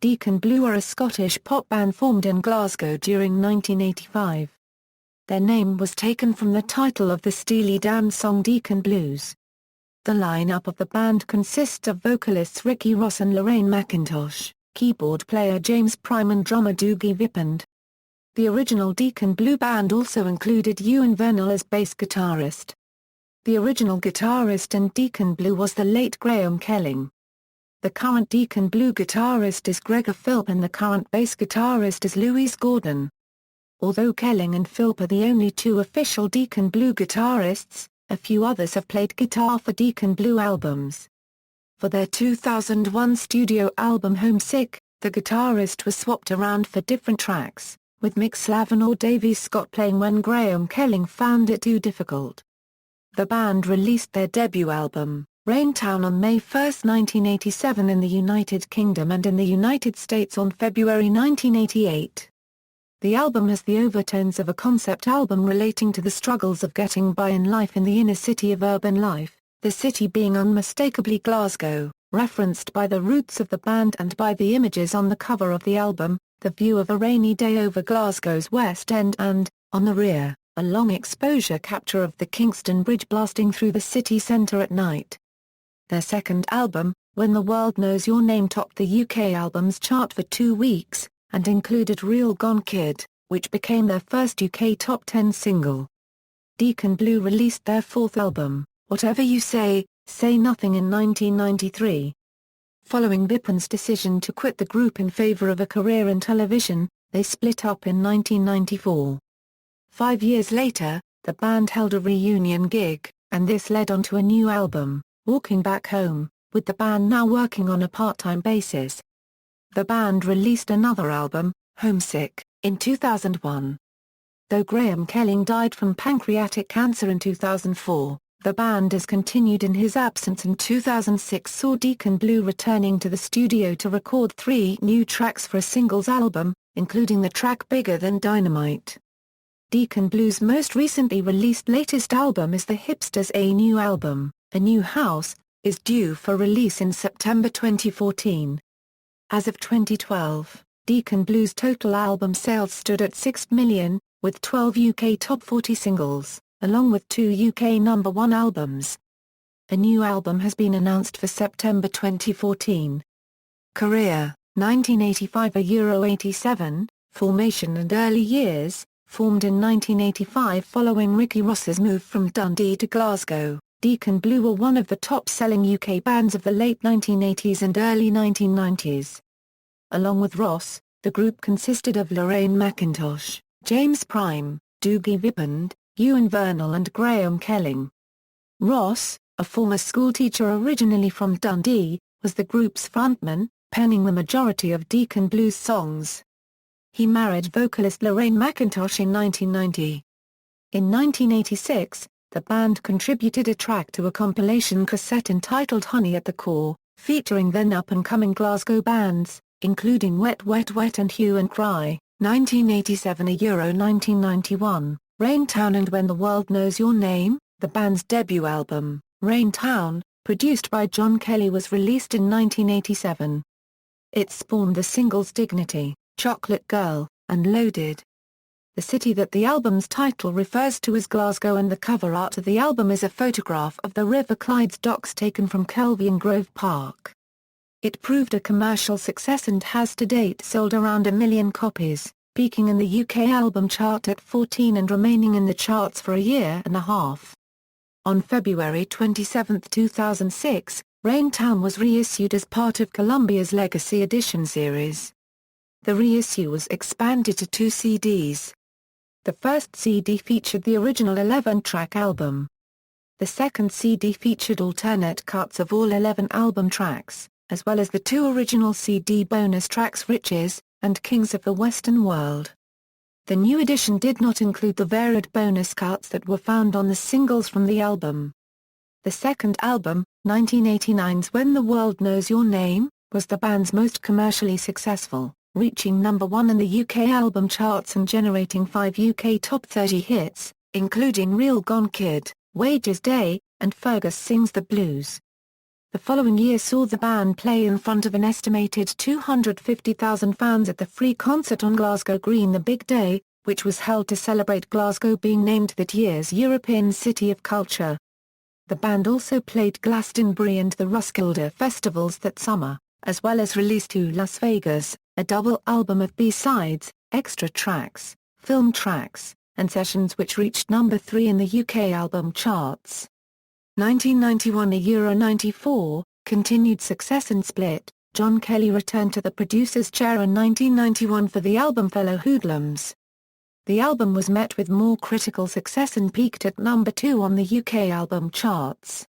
Deacon Blue are a Scottish pop band formed in Glasgow during 1985. Their name was taken from the title of the Steely Dan song Deacon Blues. The lineup of the band consists of vocalists Ricky Ross and Lorraine McIntosh, keyboard player James Prime and drummer Dougie Vipond. The original Deacon Blue band also included Ewen Vernal as bass guitarist. The original guitarist in Deacon Blue was the late Graeme Kelling. The current Deacon Blue guitarist is Gregor Philp and the current bass guitarist is Louise Gordon. Although Kelling and Philp are the only two official Deacon Blue guitarists, a few others have played guitar for Deacon Blue albums. For their 2001 studio album Homesick, the guitarist was swapped around for different tracks, with Mick Slaven or Davy Scott playing when Graeme Kelling found it too difficult. The band released their debut album, Raintown, on May 1, 1987 in the United Kingdom and in the United States on February 1988. The album has the overtones of a concept album relating to the struggles of getting by in life in the inner city of urban life, the city being unmistakably Glasgow, referenced by the roots of the band and by the images on the cover of the album, the view of a rainy day over Glasgow's West End and, on the rear, a long exposure capture of the Kingston Bridge blasting through the city centre at night. Their second album, When the World Knows Your Name, topped the UK albums chart for 2 weeks, and included Real Gone Kid, which became their first UK top 10 single. Deacon Blue released their fourth album, Whatever You Say, Say Nothing, in 1993. Following Vipond's decision to quit the group in favour of a career in television, they split up in 1994. 5 years later, the band held a reunion gig, and this led on to a new album, Walking Back Home, with the band now working on a part-time basis. The band released another album, Homesick, in 2001. Though Graeme Kelling died from pancreatic cancer in 2004, the band has continued in his absence, and 2006 saw Deacon Blue returning to the studio to record 3 new tracks for a singles album, including the track Bigger Than Dynamite. Deacon Blue's most recently released latest album is the Hipsters. A new album, A New House, is due for release in September 2014. As of 2012, Deacon Blue's total album sales stood at 6 million, with 12 UK top 40 singles, along with 2 UK number 1 albums. A new album has been announced for September 2014. Career, 1985 a Euro 87, formation and early years. Formed in 1985 following Ricky Ross's move from Dundee to Glasgow, Deacon Blue were one of the top-selling UK bands of the late 1980s and early 1990s. Along with Ross, the group consisted of Lorraine McIntosh, James Prime, Dougie Vipond, Ewen Vernal and Graeme Kelling. Ross, a former schoolteacher originally from Dundee, was the group's frontman, penning the majority of Deacon Blue's songs. He married vocalist Lorraine McIntosh in 1990. In 1986, the band contributed a track to a compilation cassette entitled Honey at the Core, featuring then up-and-coming Glasgow bands, including Wet Wet Wet and Hue and Cry. 1987 a Euro 1991, Raintown and When the World Knows Your Name, the band's debut album, Raintown, produced by John Kelly, was released in 1987. It spawned the singles Dignity, Chocolate Girl, and Loaded. The city that the album's title refers to is Glasgow, and the cover art of the album is a photograph of the River Clyde's docks taken from Kelvin Grove Park. It proved a commercial success and has to date sold around 1 million copies, peaking in the UK album chart at 14 and remaining in the charts for a year and a half. On February 27, 2006, Raintown was reissued as part of Columbia's Legacy Edition series. The reissue was expanded to 2 CDs. The first CD featured the original 11-track album. The second CD featured alternate cuts of all 11 album tracks, as well as the 2 original CD bonus tracks Riches, and Kings of the Western World. The new edition did not include the varied bonus cuts that were found on the singles from the album. The second album, 1989's When the World Knows Your Name, was the band's most commercially successful, reaching number 1 in the UK album charts and generating 5 UK top 30 hits, including Real Gone Kid, Wages Day, and Fergus Sings the Blues. The following year saw the band play in front of an estimated 250,000 fans at the free concert on Glasgow Green the Big Day, which was held to celebrate Glasgow being named that year's European City of Culture. The band also played Glastonbury and the Roskilde festivals that summer, as well as released to Las Vegas, a double album of B-sides, extra tracks, film tracks, and sessions which reached number 3 in the UK album charts. 1991 Euro 94, continued success and split. John Kelly returned to the producer's chair in 1991 for the album Fellow Hoodlums. The album was met with more critical success and peaked at number 2 on the UK album charts.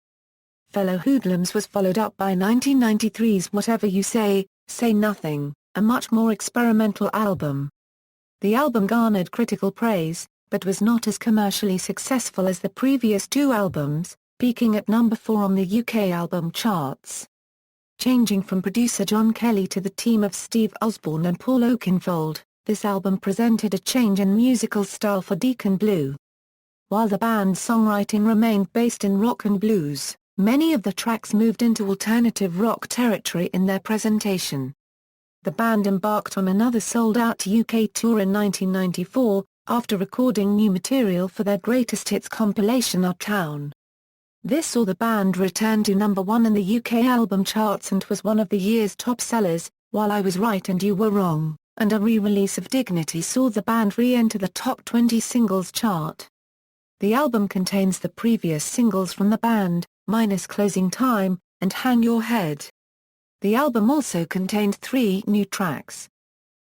Fellow Hoodlums was followed up by 1993's Whatever You Say, Say Nothing, a much more experimental album. The album garnered critical praise, but was not as commercially successful as the previous two albums, peaking at number 4 on the UK album charts. Changing from producer John Kelly to the team of Steve Osborne and Paul Oakenfold, this album presented a change in musical style for Deacon Blue. While the band's songwriting remained based in rock and blues, many of the tracks moved into alternative rock territory in their presentation. The band embarked on another sold-out UK tour in 1994, after recording new material for their greatest hits compilation Our Town. This saw the band return to number 1 in the UK album charts and was one of the year's top sellers. While I Was Right and You Were Wrong, and a re-release of Dignity saw the band re-enter the top 20 singles chart. The album contains the previous singles from the band, minus Closing Time, and Hang Your Head. The album also contained 3 new tracks.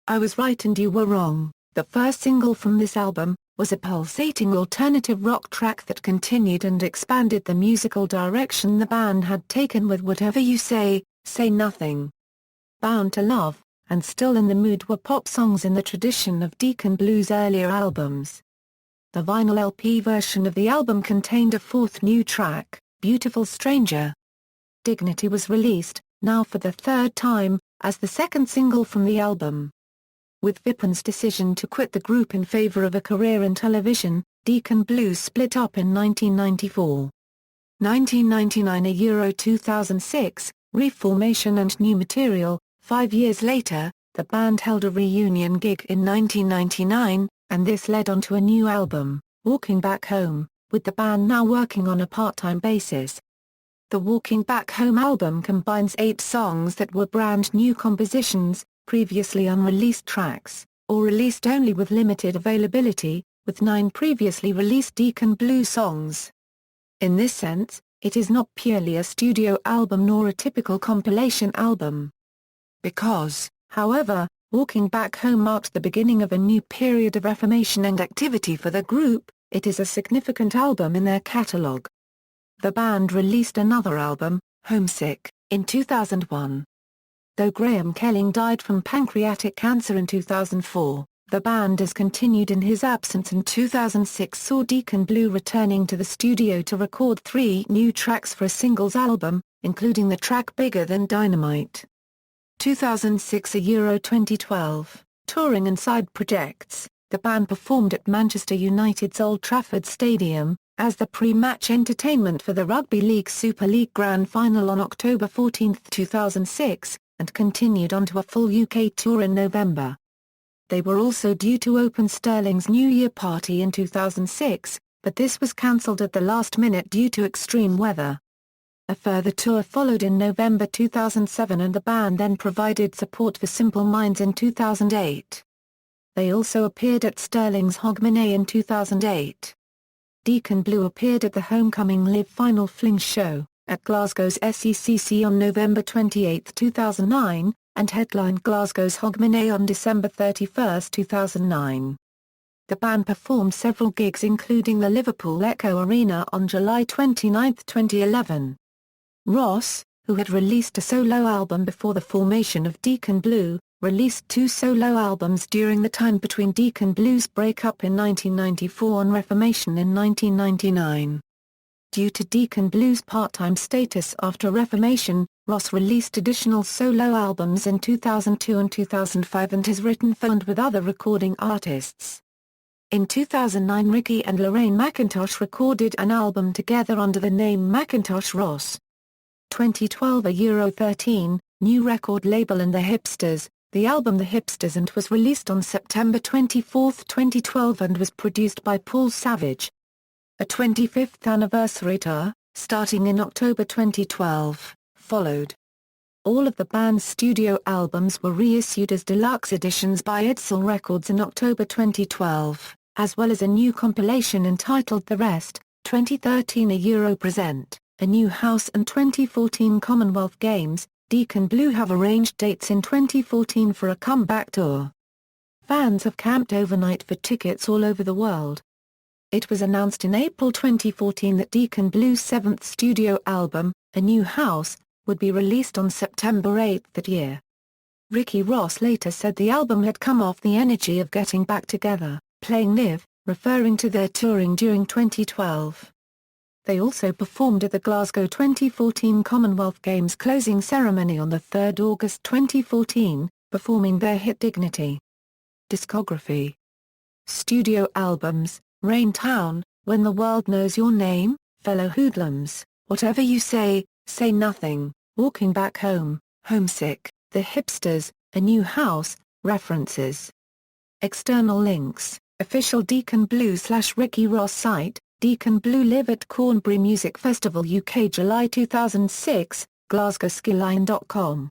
I Was Right and You Were Wrong, the first single from this album, was a pulsating alternative rock track that continued and expanded the musical direction the band had taken with Whatever You Say, Say Nothing. Bound to Love, and Still in the Mood were pop songs in the tradition of Deacon Blues' earlier albums. The vinyl LP version of the album contained a 4th new track, Beautiful Stranger. Dignity was released, now for the 3rd time, as the second single from the album. With Vipond's decision to quit the group in favor of a career in television, Deacon Blues split up in 1994. 1999 Euro 2006, reformation and new material. 5 years later, the band held a reunion gig in 1999, and this led on to a new album, Walking Back Home, with the band now working on a part-time basis. The Walking Back Home album combines 8 songs that were brand new compositions, previously unreleased tracks, or released only with limited availability, with 9 previously released Deacon Blue songs. In this sense, it is not purely a studio album nor a typical compilation album. Because, however, Walking Back Home marked the beginning of a new period of reformation and activity for the group, it is a significant album in their catalogue. The band released another album, Homesick, in 2001. Though Graeme Kelling died from pancreatic cancer in 2004, the band has continued in his absence, and 2006 saw Deacon Blue returning to the studio to record 3 new tracks for a singles album, including the track Bigger Than Dynamite. 2006 Euro 2012, touring and side projects, the band performed at Manchester United's Old Trafford Stadium, as the pre-match entertainment for the Rugby League Super League Grand Final on October 14, 2006, and continued onto a full UK tour in November. They were also due to open Sterling's New Year party in 2006, but this was cancelled at the last minute due to extreme weather. A further tour followed in November 2007, and the band then provided support for Simple Minds in 2008. They also appeared at Sterling's Hogmanay in 2008. Deacon Blue appeared at the Homecoming Live Final Fling show, at Glasgow's SECC on November 28, 2009, and headlined Glasgow's Hogmanay on December 31, 2009. The band performed several gigs including the Liverpool Echo Arena on July 29, 2011. Ross, who had released a solo album before the formation of Deacon Blue, released 2 solo albums during the time between Deacon Blue's breakup in 1994 and Reformation in 1999. Due to Deacon Blue's part-time status after Reformation, Ross released additional solo albums in 2002 and 2005 and has written for and with other recording artists. In 2009, Ricky and Lorraine McIntosh recorded an album together under the name McIntosh Ross. 2012 a Euro 13, new record label and The Hipsters, the album The Hipsters, and was released on September 24, 2012 and was produced by Paul Savage. A 25th anniversary tour, starting in October 2012, followed. All of the band's studio albums were reissued as deluxe editions by Edsel Records in October 2012, as well as a new compilation entitled The Rest, 2013 a Euro Present, A New House and 2014 Commonwealth Games. Deacon Blue have arranged dates in 2014 for a comeback tour. Fans have camped overnight for tickets all over the world. It was announced in April 2014 that Deacon Blue's seventh studio album, A New House, would be released on September 8 that year. Ricky Ross later said the album had come off the energy of getting back together, playing live, referring to their touring during 2012. They also performed at the Glasgow 2014 Commonwealth Games closing ceremony on 3 August 2014, performing their hit Dignity. Discography. Studio albums, Rain Town, When the World Knows Your Name, Fellow Hoodlums, Whatever You Say, Say Nothing, Walking Back Home, Homesick, The Hipsters, A New House, References. External links, official Deacon Blue/Ricky Ross site, Deacon Blue live at Cornbury Music Festival UK July 2006, glasgowskilline.com.